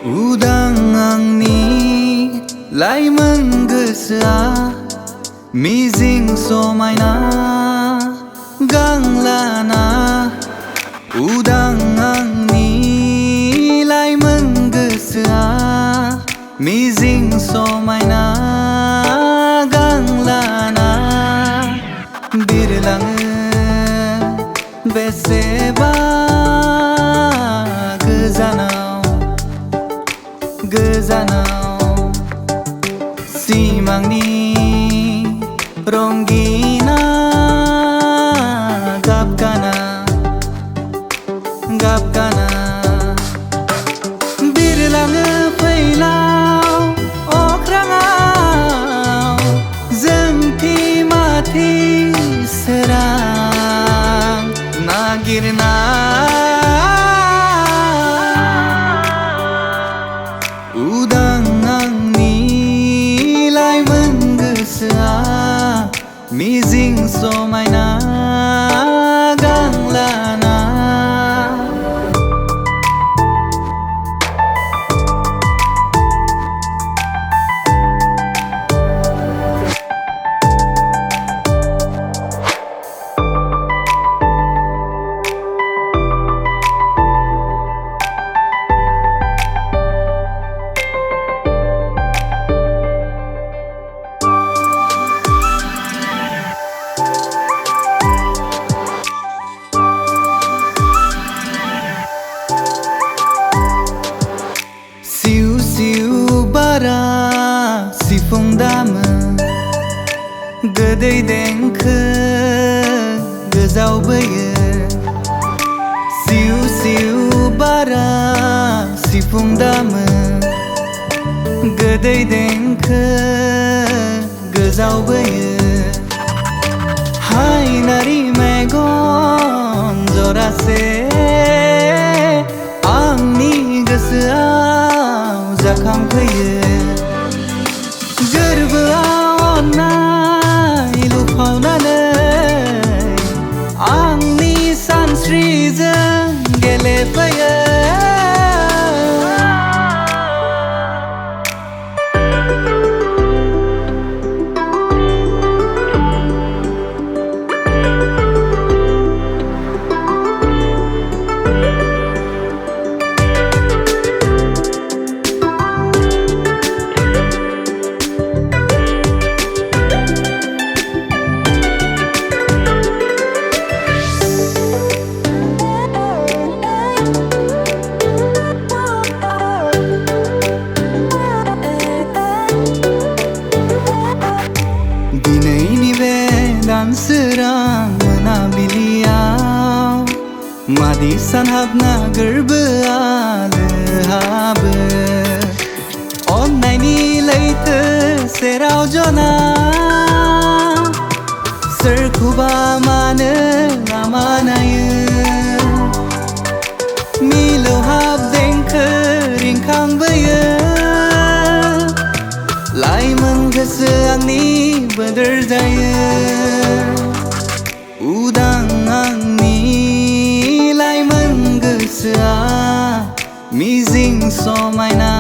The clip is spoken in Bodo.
Udang आंनि लाइमोन गोसोआ मिजिं समायना गांलाना उदां आंनि लाइमोन गोसोआ मिजिं समायना गांलाना बिरलाङो बेसेबा गोजानाव सिमांनि रंगिना गाबगाना बिरलाङो फैलाव अख्राङाव जोंथि माथि सोरां नागिरना उदां आंनि लाइमोन गोसोआ मिजिं समायना गांलाना बारा सिफुं दामो गोदै देंखो गोजावबोयो सिउ सिउ बारा सिफुं दामो गोदै देंखो गोजावबोयो हायनारि मेगन जरासे आंनि गोसोआव जाखांफैयो गोरबोआव अननाय लुफावनानै आंनि सानस्रिजों गेलेफैयो दिनैनि बे दानसोरां मोनाबिलियाव मादि सानहाबना गोरबोआ लोहाबो अननायनि लैथो सेराव जना सोरखौबा मानो लामानायो मिलौहाब देंखो रिंखांबोयो लाइमोन गोसो आंनि बोदोर जायो उदां आंनि लाइमोन गोसोआ मिजिं समायना